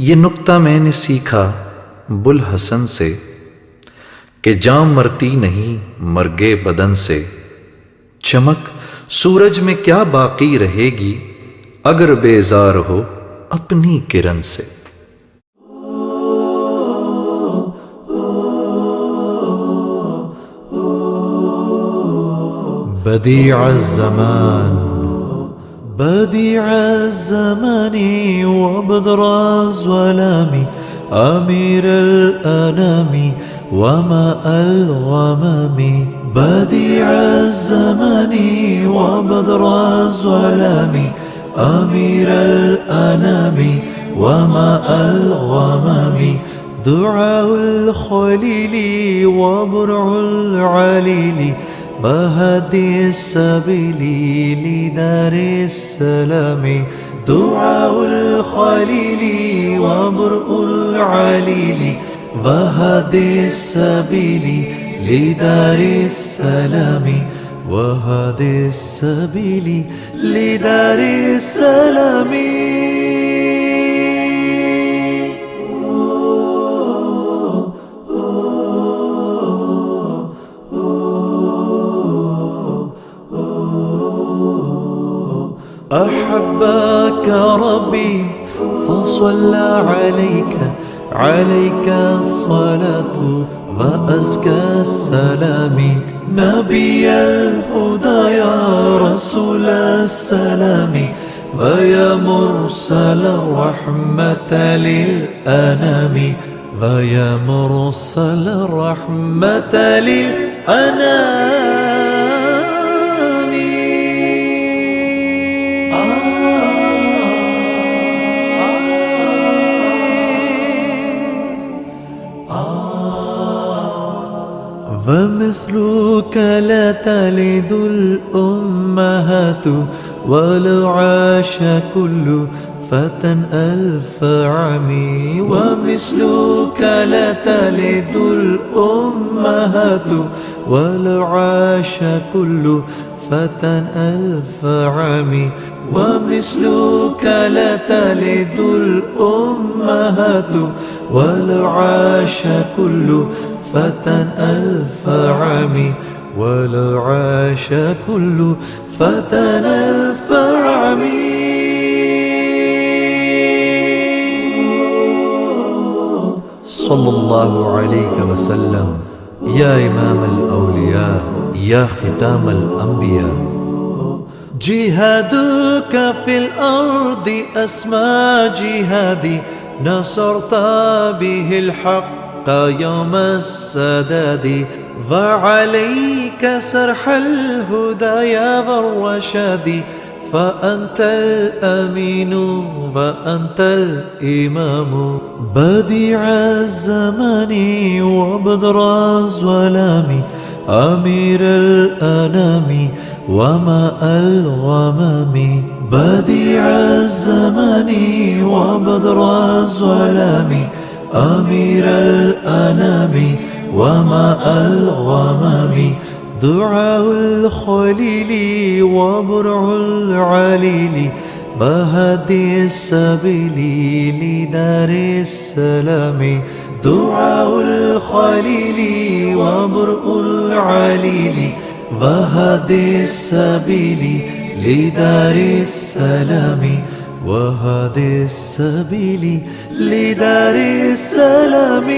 ये नुक्ता मैंने सीखा बुल हसन से कि जान मरती नहीं मर्गे बदन से। चमक सूरज में क्या बाकी रहेगी अगर बेजार हो अपनी किरण से। بديع الزمان بديع الزمان وبدر الظلام أمير الأنام وماء الغمام. بديع الزمان وبدر الظلام أمير الأنام وماء الغمام. دعاء الخليل وبرع العليل بهدي السبيل لدار السلام. دعاء الخليل وبرء العليل وهدي السبيل لدار السلام. وهدي السبيل لدار السلام. أحبك ربي فصلى عليك الصلاة وأزكى السلام. نبي الهدى يا رسول السلام ويا مرسل الرحمة للأنام. ويا مرسل الرحمة للأنام. ومثلك لا تلد الأمهات ولو عاش كل فتى ألف عام. ومثلك لا تلد الأمهات ولو عاش كل فتى ألف عام. ومثلك لا تلد الأمهات ولو عاش كل فتى ألف عام. ولو عاش كل فتى ألف عام. صلى الله عليك وسلم يا إمام الأولياء يا ختام الأنبياء. جهادك في الأرض أسمى جهادي نصرت به الحق يوم السداد. وعليك سرح الهدايا والرشاد فأنت الأمين وأنت الإمام. بديع الزمان وبدر الظلام أمير الأنام وماء الغمام. بديع الزمان وبدر الظلام أمير الأنام وماء الغمام. دعاء الخليل وبرع العليل بهدي السبيل لدار السلام. دعاء الخليل وبرء العليل وهدي السبيل لدار السلام. وهدي السبيل لدار السلام.